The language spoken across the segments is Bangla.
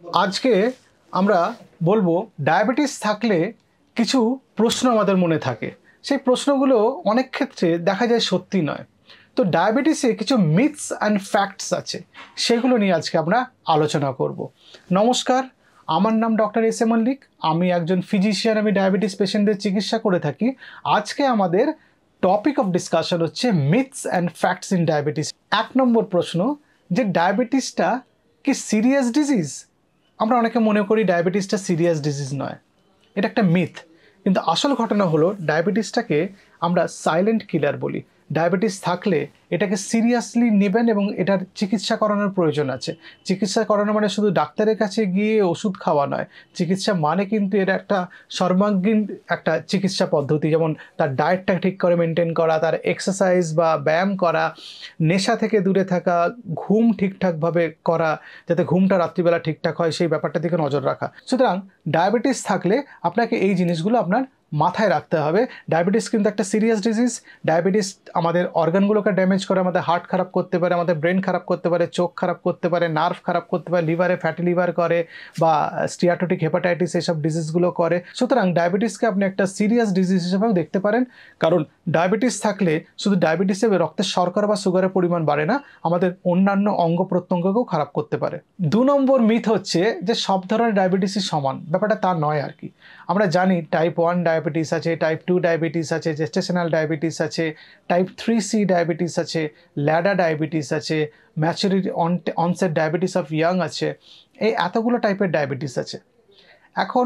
আজকে আমরা বলবো ডায়াবেটিস থাকলে কিছু প্রশ্ন আমাদের মনে থাকে। সেই প্রশ্নগুলো অনেক ক্ষেত্রে দেখা যায় সত্যি নয়। তো ডায়াবেটিসে কিছু মিথস অ্যান্ড ফ্যাক্টস আছে, সেগুলো নিয়ে আজকে আমরা আলোচনা করব। নমস্কার, আমার নাম ডক্টর এস এ মল্লিক। আমি একজন ফিজিশিয়ান, আমি ডায়াবেটিস পেশেন্টদের চিকিৎসা করে থাকি। আজকে আমাদের টপিক অফ ডিসকাশন হচ্ছে myths and facts in diabetes. 1 নম্বর প্রশ্ন, যে ডায়াবেটিসটা কি সিরিয়াস ডিজিজ? আমরা অনেকে মনে করি ডায়াবেটিসটা সিরিয়াস ডিজিজ নয়, এটা একটা মিথ। কিন্তু আসল ঘটনা হলো ডায়াবেটিসটাকে আমরা সাইলেন্ট কিলার বলি। ডায়াবেটিস থাকলে এটাকে সিরিয়াসলি নেবেন এবং এটার চিকিৎসা করানোর প্রয়োজন আছে। চিকিৎসা করানো মানে শুধু ডাক্তারের কাছে গিয়ে ওষুধ খাওয়া নয়। চিকিৎসা মানে কিন্তু এটা একটা সর্বাঙ্গীন একটা চিকিৎসা পদ্ধতি, যেমন তার ডায়েটটা ঠিক করে মেনটেন করা, তার এক্সারসাইজ বা ব্যায়াম করা, নেশা থেকে দূরে থাকা, ঘুম ঠিকঠাকভাবে করা, যাতে ঘুমটা রাত্রিবেলা ঠিকঠাক হয় সেই ব্যাপারটা দিকে নজর রাখা। সুতরাং ডায়াবেটিস থাকলে আপনাকে এই জিনিসগুলো আপনার মাথায় রাখতে হবে। ডায়াবেটিস কিন্তু একটা সিরিয়াস ডিজিজ। ডায়াবেটিস আমাদের অর্গানগুলোকে ড্যামেজ করে, আমাদের হার্ট খারাপ করতে পারে, আমাদের ব্রেন খারাপ করতে পারে, চোখ খারাপ করতে পারে, নার্ভ খারাপ করতে পারে, লিভারে ফ্যাটি লিভার করে বা স্টিয়াটোটিক হেপাটাইটিস এইসব ডিজিজগুলো করে। সুতরাং ডায়াবেটিসকে আপনি একটা সিরিয়াস ডিজিজ হিসেবেও দেখতে পারেন, কারণ ডায়াবেটিস থাকলে শুধু ডায়াবেটিসে রক্তের শর্করা বা সুগারের পরিমাণ বাড়ে না, আমাদের অন্যান্য অঙ্গ প্রত্যঙ্গকেও খারাপ করতে পারে। 2 নম্বর মিথ হচ্ছে যে সব ধরনের ডায়াবেটিসই সমান। ব্যাপারটা তা নয় আর কি। আমরা জানি টাইপ 1 ডায়াবেটিস আছে, টাইপ 2 ডায়াবেটিস আছে, জেস্টেশনাল ডায়াবেটিস আছে, টাইপ 3C ডায়াবেটিস আছে, ল্যাডা ডায়াবেটিস আছে, maturity onset diabetes of young আছে। এই এতগুলো টাইপের ডায়াবেটিস আছে। এখন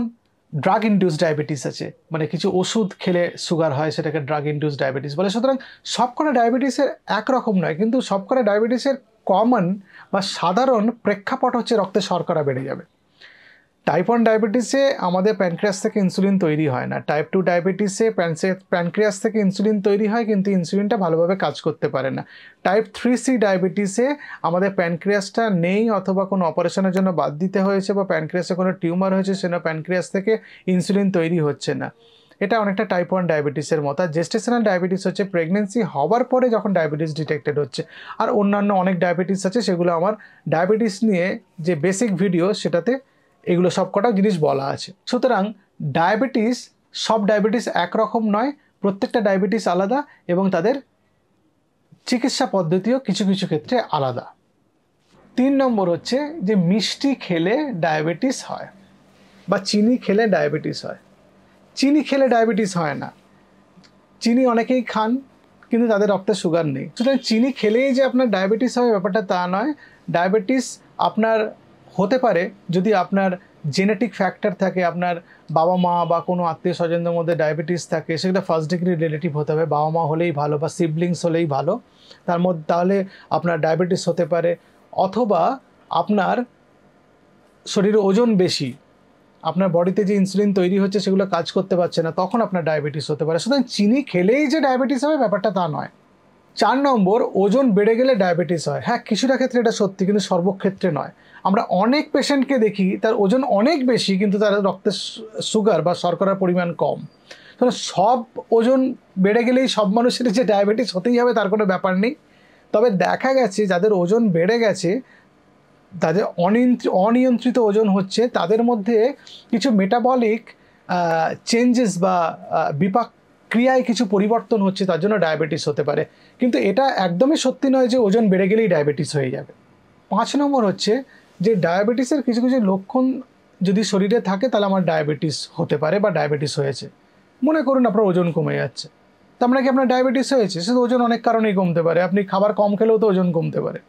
ড্রাগ ইনডিউস ডায়াবেটিস আছে, মানে কিছু ওষুধ খেলে সুগার হয়, সেটাকে ড্রাগ ইনডিউস ডায়াবেটিস বলে। সুতরাং সবকটা ডায়াবেটিসের একরকম নয়, কিন্তু সবকটা ডায়াবেটিসের কমন বা সাধারণ প্রেক্ষাপট হচ্ছে রক্তে শর্করা বেড়ে যাবে। টাইপ 1 ডায়াবেটিসে আমাদের প্যানক্রিয়াস থেকে ইনসুলিন তৈরি হয় না। টাইপ 2 ডায়াবেটিসে প্যানক্রিয়াস থেকে ইনসুলিন তৈরি হয়, কিন্তু ইনসুলিনটা ভালোভাবে কাজ করতে পারে না। টাইপ 3C ডায়াবেটিসে আমাদের প্যানক্রিয়াসটা নেই, অথবা কোনো অপারেশনের জন্য বাদ দিতে হয়েছে, বা প্যানক্রিয়াসে কোনো টিউমার হয়েছে, সেটা প্যানক্রিয়াস থেকে ইনসুলিন তৈরি হচ্ছে না। এটা অনেকটা টাইপ 1 ডায়াবেটিসের মতো। আর জেস্টেশনাল ডায়াবেটিস হচ্ছে প্রেগনেন্সি হওয়ার পরে যখন ডায়াবেটিস ডিটেক্টেড হচ্ছে। আর অন্যান্য অনেক ডায়াবেটিস আছে, সেগুলো আমার ডায়াবেটিস নিয়ে যে বেসিক ভিডিও, সেটাতে এগুলো সব কটা জিনিস বলা আছে। সুতরাং ডায়াবেটিস, সব ডায়াবেটিস একরকম নয়, প্রত্যেকটা ডায়াবেটিস আলাদা এবং তাদের চিকিৎসা পদ্ধতিও কিছু কিছু ক্ষেত্রে আলাদা। 3 নম্বর হচ্ছে যে মিষ্টি খেলে ডায়াবেটিস হয় বা চিনি খেলে ডায়াবেটিস হয়। চিনি খেলে ডায়াবেটিস হয় না। চিনি অনেকেই খান, কিন্তু তাদের রক্তে সুগার নেই। সুতরাং চিনি খেলেই যে আপনার ডায়াবেটিস হবে ব্যাপারটা তা নয়। ডায়াবেটিস আপনার হতে পারে যদি আপনার জেনেটিক ফ্যাক্টর থাকে, আপনার বাবা মা বা কোনো আত্মীয় স্বজনদের মধ্যে ডায়াবেটিস থাকে, সেটা ফার্স্ট ডিগ্রি রিলেটিভ হতে হবে। বাবা মা হলেই ভালো বা সিবলিংস হলেই ভালো, তার মধ্যে তাহলে আপনার ডায়াবেটিস হতে পারে। অথবা আপনার শরীরে ওজন বেশি, আপনার বডিতে যে ইনসুলিন তৈরি হচ্ছে সেগুলো কাজ করতে পারছে না, তখন আপনার ডায়াবেটিস হতে পারে। সুতরাং চিনি খেলেই যে ডায়াবেটিস হবে ব্যাপারটা তা নয়। 4 নম্বর, ওজন বেড়ে গেলে ডায়াবেটিস হয়। হ্যাঁ, কিছুটা ক্ষেত্রে এটা সত্যি, কিন্তু সর্বক্ষেত্রে নয়। আমরা অনেক পেশেন্টকে দেখি তার ওজন অনেক বেশি, কিন্তু তার রক্তে সুগার বা শর্করার পরিমাণ কম। সব ওজন বেড়ে গেলেই সব মানুষের যে ডায়াবেটিস হতেই হবে তার কোনো ব্যাপার নেই। তবে দেখা গেছে যাদের ওজন বেড়ে গেছে, তাদের অনিয়ন্ত্রিত ওজন হচ্ছে, তাদের মধ্যে কিছু মেটাবলিক চেঞ্জেস বা বিপাক ক্রিয়ায় কিছু পরিবর্তন হচ্ছে, তার জন্য ডায়াবেটিস হতে পারে। কিন্তু এটা একদমই সত্যি নয় যে ওজন বেড়ে গেলেই ডায়াবেটিস হয়ে যাবে। 5 নম্বর হচ্ছে যে ডায়াবেটিসের কিছু কিছু লক্ষণ যদি শরীরে থাকে, তাহলে আমার ডায়াবেটিস হতে পারে বা ডায়াবেটিস হয়েছে। মনে করুন আপনার ওজন কমে যাচ্ছে, তার মানে কি আপনার ডায়াবেটিস হয়েছে? শুধু ওজন অনেক কারণেই কমতে পারে। আপনি খাবার কম খেলেও তো ওজন কমতে পারে।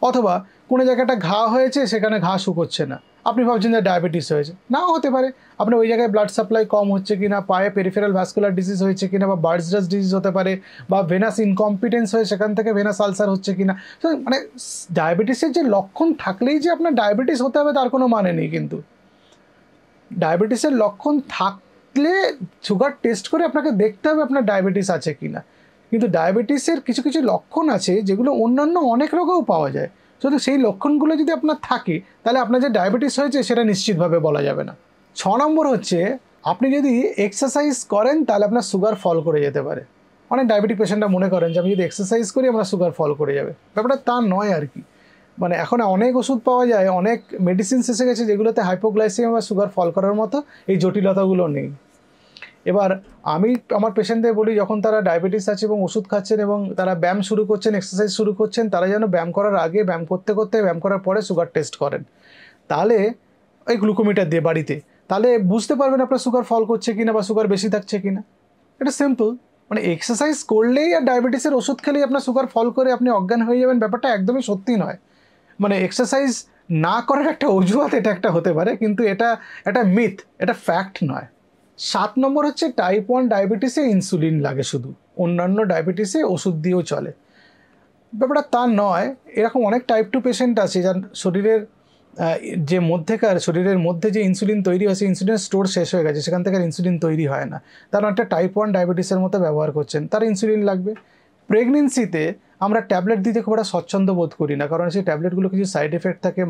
অথবা কোনো জায়গায় একটা ঘা হয়েছে, সেখানে ঘা শুকোচ্ছে না, আপনি ভাবছেন যে ডায়াবেটিস হয়েছে। নাও হতে পারে আপনার ওই জায়গায় ব্লাড সাপ্লাই কম হচ্ছে কিনা, পায়ে পেরিফেরাল ভাস্কুলার ডিজিজ হয়েছে কিনা, বা বার্ডস ডিজিজ হতে পারে, বা ভেনাস ইনকম্পিটেন্স হয়ে সেখান থেকে ভেনাস আলসার হচ্ছে কিনা। তো মানে ডায়াবেটিসের যে লক্ষণ থাকলেই যে আপনার ডায়াবেটিস হতে হবে তার কোনো মানে নেই। কিন্তু ডায়াবেটিসের লক্ষণ থাকলে সুগার টেস্ট করে আপনাকে দেখতে হবে আপনার ডায়াবেটিস আছে কিনা। কিন্তু ডায়াবেটিসের কিছু কিছু লক্ষণ আছে যেগুলো অন্যান্য অনেক রোগেও পাওয়া যায়। শুধু সেই লক্ষণগুলো যদি আপনার থাকে, তাহলে আপনার যে ডায়াবেটিস হয়েছে সেটা নিশ্চিতভাবে বলা যাবে না। 6 নম্বর হচ্ছে আপনি যদি এক্সারসাইজ করেন তাহলে আপনার সুগার ফল করে যেতে পারে। অনেক ডায়াবেটিক পেশেন্টরা মনে করেন যে আমি যদি এক্সারসাইজ করি আমার সুগার ফল করে যাবে। ব্যাপারটা তা নয় আর কি। মানে এখন অনেক ওষুধ পাওয়া যায়, অনেক মেডিসিনস এসে গেছে যেগুলোতে হাইপোগ্লাইসেমিয়া বা সুগার ফল করার মতো এই জটিলতাগুলো নেই। এবার আমি আমার পেশেন্টদের বলি, যখন তারা ডায়াবেটিস আছে এবং ওষুধ খাচ্ছেন এবং তারা ব্যায়াম শুরু করছেন, এক্সারসাইজ শুরু করছেন, তারা যেন ব্যায়াম করার আগে, ব্যায়াম করতে করতে, ব্যায়াম করার পরে সুগার টেস্ট করেন। তাহলে ওই গ্লুকোমিটার দিয়ে বাড়িতে, তাহলে বুঝতে পারবেন আপনার সুগার ফল করছে কিনা বা সুগার বেশি থাকছে কিনা। এটা সিম্পল, মানে এক্সারসাইজ করলেই আর ডায়াবেটিসের ওষুধ খেলেই আপনার সুগার ফল করে আপনি অজ্ঞান হয়ে যাবেন, ব্যাপারটা একদমই সত্যি নয়। মানে এক্সারসাইজ না করার একটা অজুহাত এটা একটা হতে পারে, কিন্তু এটা একটা মিথ, এটা ফ্যাক্ট নয়। 7 নম্বর হচ্ছে টাইপ 1 ডায়াবেটিসে ইনসুলিন লাগে শুধু, অন্যান্য ডায়াবেটিসে ওষুধ দিয়েও চলে। ব্যাপারটা তা নয়, এরকম অনেক টাইপ 2 পেশেন্ট আছে যার শরীরের যে মধ্যেকার শরীরের মধ্যে যে ইনসুলিন তৈরি হয়েছে, ইনসুলিন স্টোর শেষ হয়ে গেছে, সেখান থেকে ইনসুলিন তৈরি হয় না, তারা একটা টাইপ 1 ডায়াবেটিসের মতো ব্যবহার করছেন, তার ইনসুলিন লাগবে। প্রেগনেন্সিতে আমরা ট্যাবলেট দিতে খুব একটা স্বচ্ছন্দ বোধ করি না, কারণ সেই ট্যাবলেটগুলো কিছু সাইড এফেক্ট থাকে,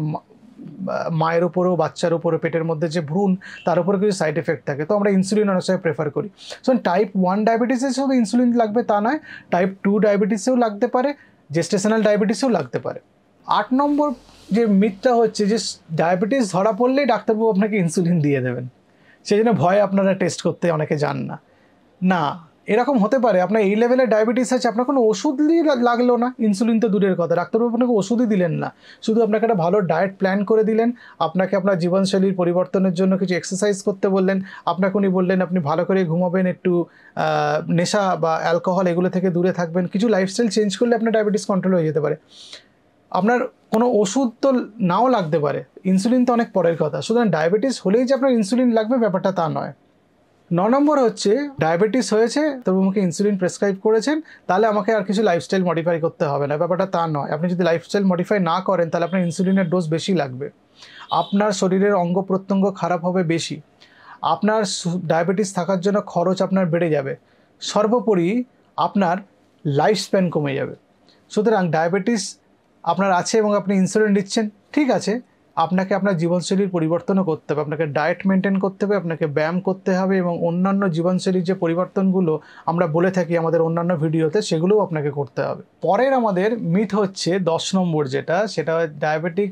মায়ের উপরেও বাচ্চার উপরে, পেটের মধ্যে যে ভ্রূণ তার উপরে কিছু সাইড এফেক্ট থাকে, তো আমরা ইনসুলিন অনেক সময় প্রেফার করি। সো টাইপ 1 ডায়াবেটিসের শুধু ইনসুলিন লাগবে তা নয়, টাইপ 2 ডায়াবেটিসেও লাগতে পারে, জেস্টেশনাল ডায়াবেটিসেও লাগতে পারে। 8 নম্বর যে মিথটা হচ্ছে যে ডায়াবেটিস ধরা পড়লেই ডাক্তারবাবু আপনাকে ইনসুলিন দিয়ে দেবেন, সেই জন্য ভয়ে আপনারা টেস্ট করতে অনেকে যান না। না, এরকম হতে পারে আপনার এই লেভেলের ডায়াবেটিস আছে, আপনার কোনো ওষুধই লাগলো না, ইনসুলিন তো দূরের কথা, ডাক্তারবাবু আপনাকে ওষুধই দিলেন না, শুধু আপনাকে একটা ভালো ডায়েট প্ল্যান করে দিলেন, আপনাকে আপনার জীবনশৈলীর পরিবর্তনের জন্য কিছু এক্সারসাইজ করতে বললেন, আপনাকে উনি বললেন আপনি ভালো করে ঘুমাবেন, একটু নেশা বা অ্যালকোহল এগুলো থেকে দূরে থাকবেন, কিছু লাইফস্টাইল চেঞ্জ করলে আপনার ডায়াবেটিস কন্ট্রোল হয়ে যেতে পারে। আপনার কোনো ওষুধ তো নাও লাগতে পারে, ইনসুলিন তো অনেক পরের কথা, সুতরাং ডায়াবেটিস হলেই যে আপনার ইনসুলিন লাগবে ব্যাপারটা তা নয়। 9 নম্বর হচ্ছে ডায়াবেটিস হয়েছে, তবু আমাকে ইনসুলিন প্রেসক্রাইব করেছেন, তাহলে আমাকে আর কিছু লাইফস্টাইল মডিফাই করতে হবে না, ব্যাপারটা তা নয়। আপনি যদি লাইফস্টাইল মডিফাই না করেন তাহলে আপনার ইনসুলিনের ডোজ বেশি লাগবে, আপনার শরীরের অঙ্গ প্রত্যঙ্গ খারাপ হবে বেশি, আপনার ডায়াবেটিস থাকার জন্য খরচ আপনার বেড়ে যাবে, সর্বোপরি আপনার লাইফ স্প্যান কমে যাবে। সুতরাং ডায়াবেটিস আপনার আছে এবং আপনি ইনসুলিন নিচ্ছেন, ঠিক আছে, আপনাকে আপনার জীবনশৈলীর পরিবর্তনও করতে হবে, আপনাকে ডায়েট মেনটেন করতে হবে, আপনাকে ব্যায়াম করতে হবে এবং অন্যান্য জীবনশৈলীর যে পরিবর্তনগুলো আমরা বলে থাকি আমাদের অন্যান্য ভিডিওতে, সেগুলোও আপনাকে করতে হবে। পরের আমাদের মিথ হচ্ছে 10 নম্বর, সেটা ডায়াবেটিক,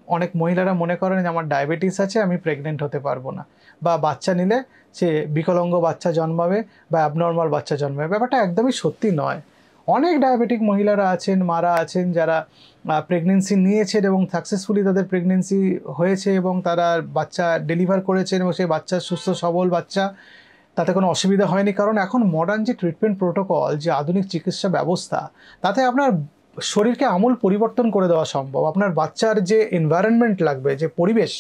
অনেক মহিলারা মনে করেন যে আমার ডায়াবেটিস আছে, আমি প্রেগনেন্ট হতে পারবো না, বা বাচ্চা নিলে সে বিকলাঙ্গ বাচ্চা জন্মাবে বা অ্যাবনর্মাল বাচ্চা জন্মাবে, ব্যাপারটা একদমই সত্যি নয়। অনেক ডায়াবেটিক মহিলারা আছেন, মারা আছেন, যারা প্রেগনেন্সি নিয়েছেন এবং সাকসেসফুলি তাদের প্রেগনেন্সি হয়েছে এবং তারা বাচ্চা ডেলিভার করেছেন এবং সেই বাচ্চা সুস্থ সবল বাচ্চা, তাতে কোনো অসুবিধা হয়নি, কারণ এখন মডার্ন যে ট্রিটমেন্ট প্রোটোকল, যে আধুনিক চিকিৎসা ব্যবস্থা, তাতে আপনার শরীরকে আমূল পরিবর্তন করে দেওয়া সম্ভব। আপনার বাচ্চার যে এনভায়রনমেন্ট লাগবে, যে পরিবেশ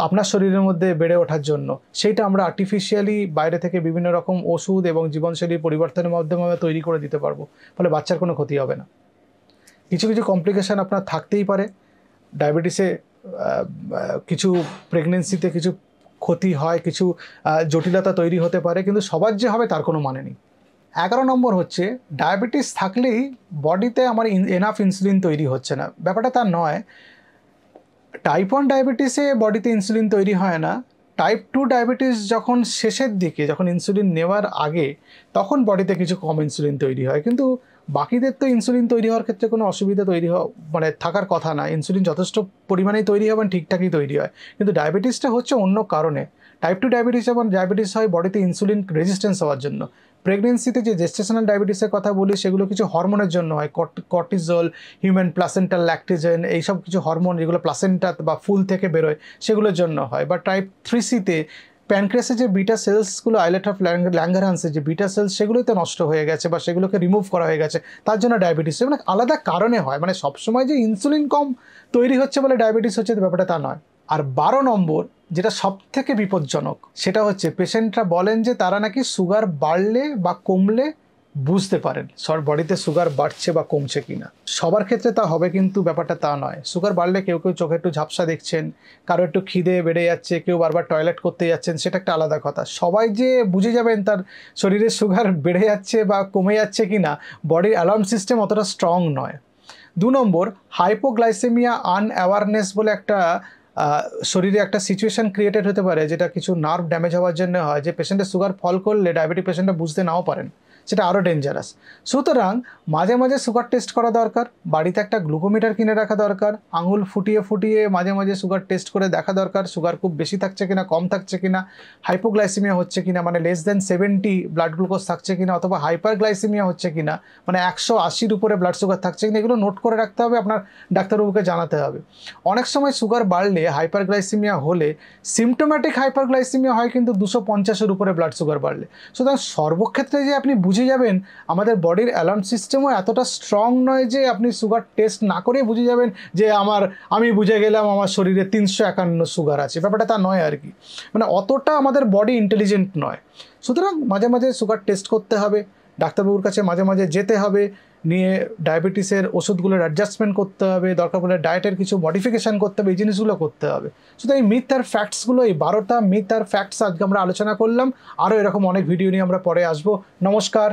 আপনার শরীরের মধ্যে বেড়ে ওঠার জন্য, সেইটা আমরা আর্টিফিশিয়ালি বাইরে থেকে বিভিন্ন রকম ওষুধ এবং জীবনশৈলীর পরিবর্তনের মাধ্যমে তৈরি করে দিতে পারবো, ফলে বাচ্চার কোনো ক্ষতি হবে না। কিছু কিছু কমপ্লিকেশান আপনার থাকতেই পারে ডায়াবেটিসে, কিছু প্রেগনেন্সিতে কিছু ক্ষতি হয়, কিছু জটিলতা তৈরি হতে পারে, কিন্তু সবার যে হবে তার কোনো মানে নেই। 11 নম্বর হচ্ছে ডায়াবেটিস থাকলেই বডিতে আমার এনাফ ইনসুলিন তৈরি হচ্ছে না, ব্যাপারটা তা নয়। টাইপ 1 ডায়াবেটিসে বডিতে ইনসুলিন তৈরি হয় না, টাইপ 2 ডায়াবেটিস যখন শেষের দিকে, যখন ইনসুলিন নেওয়ার আগে, তখন বডিতে কিছু কম ইনসুলিন তৈরি হয়, কিন্তু বাকিদের তো ইনসুলিন তৈরি হওয়ার ক্ষেত্রে কোনো অসুবিধা মানে থাকার কথা না, ইনসুলিন যথেষ্ট পরিমাণেই তৈরি হয় এবং ঠিকঠাকই তৈরি হয়, কিন্তু ডায়াবেটিসটা হচ্ছে অন্য কারণে। টাইপ 2 ডায়াবেটিস যেমন ডায়াবেটিস হয় বডিতে ইনসুলিন রেজিস্ট্যান্স হওয়ার জন্য, প্রেগনেন্সিতে যে জেস্টেশনাল ডায়াবেটিসের কথা বলি সেগুলো কিছু হরমোনের জন্য হয়, কর্টিজল, হিউম্যান প্লাসেন্টাল ল্যাকটেজেন, এইসব কিছু হরমোন যেগুলো প্লাসেন্টা বা ফুল থেকে বেরোয় সেগুলোর জন্য হয়। বা টাইপ 3সিতে প্যানক্রিয়াসে যে বিটা সেলসগুলো, আইলেট অফ ল্যাঙ্গারহ্যান্সের যে বিটা সেলস, সেগুলোতে নষ্ট হয়ে গেছে বা সেগুলোকে রিমুভ করা হয়ে গেছে, তার জন্য ডায়াবেটিস হয়, মানে আলাদা কারণে হয়, মানে সবসময় যে ইনসুলিন কম তৈরি হচ্ছে বলে ডায়াবেটিস হচ্ছে ব্যাপারটা তা নয়। আর 12 নম্বর যেটা সব থেকে বিপজ্জনক, সেটা হচ্ছে পেশেন্টরা বলেন যে তারা নাকি সুগার বাড়লে বা কমলে বুঝতে পারেন বডিতে সুগার বাড়ছে বা কমছে কিনা। সবার ক্ষেত্রে তা হবে কিন্তু ব্যাপারটা তা নয়। সুগার বাড়লে কেউ কেউ চোখে একটু ঝাপসা দেখছেন, কারো একটু খিদে বেড়ে যাচ্ছে, কেউ বারবার টয়লেট করতে যাচ্ছেন, সেটা একটা আলাদা কথা। সবাই যে বুঝে যাবেন তার শরীরে সুগার বেড়ে যাচ্ছে বা কমে যাচ্ছে কিনা, বডির অ্যালার্ম সিস্টেম অতটা স্ট্রং নয়। 2 নম্বর, হাইপোগ্লাইসেমিয়া আনঅ্যাওয়ারনেস বলে একটা শরীরে একটা সিচুয়েশন ক্রিয়েটেড হতে পারে, যেটা কিছু নার্ভ ড্যামেজ হওয়ার জন্য হয়, যে পেশেন্টের সুগার ফল করলে ডায়াবেটিক পেশেন্টরা বুঝতে নাও পারেন, সেটা আরও ডেঞ্জারাস। সুতরাং মাঝে মাঝে সুগার টেস্ট করা দরকার, বাড়িতে একটা গ্লুকোমিটার কিনে রাখা দরকার, আঙুল ফুটিয়ে ফুটিয়ে মাঝে মাঝে সুগার টেস্ট করে দেখা দরকার সুগার খুব বেশি থাকছে কিনা, কম থাকছে কিনা, হাইপোগ্লাইসিমিয়া হচ্ছে কিনা মানে <70 ব্লাড গ্লুকোজ থাকছে কিনা, অথবা হাইপারগ্লাইসিমিয়া হচ্ছে কিনা মানে 180-র উপরে ব্লাড সুগার থাকছে কিনা, এগুলো নোট করে রাখতে হবে, আপনার ডাক্তারবাবুকে জানাতে হবে। অনেক সময় সুগার বাড়লে, হাইপারগ্লাইসিমিয়া হলে সিমটোম্যাটিক হাইপারগ্লাইসিমিয়া হয় কিন্তু 250-এর উপরে ব্লাড সুগার বাড়লে। সুতরাং সর্বক্ষেত্রে যে আপনি বুঝে যাবেন, আমাদের বডির অ্যালার্ম সিস্টেমও এতটা স্ট্রং নয় যে আপনি সুগার টেস্ট না করেই বুঝে যাবেন যে আমি বুঝে গেলাম আমার শরীরে 351 সুগার আছে, ব্যাপারটা তা নয় আর কি। মানে অতটা আমাদের বডি ইন্টেলিজেন্ট নয়। সুতরাং মাঝে মাঝে সুগার টেস্ট করতে হবে, ডাক্তারবাবুর কাছে মাঝে মাঝে যেতে হবে, নিয়ে ডায়াবেটিসের ওষুধগুলোর অ্যাডজাস্টমেন্ট করতে হবে, দরকার পড়লে ডায়েটের কিছু মডিফিকেশান করতে হবে, এই জিনিসগুলো করতে হবে। শুধু এই মিথ আর ফ্যাক্টসগুলো, এই 12টা মিথ আর ফ্যাক্টস আজকে আমরা আলোচনা করলাম। আরও এরকম অনেক ভিডিও নিয়ে আমরা পরে আসবো। নমস্কার।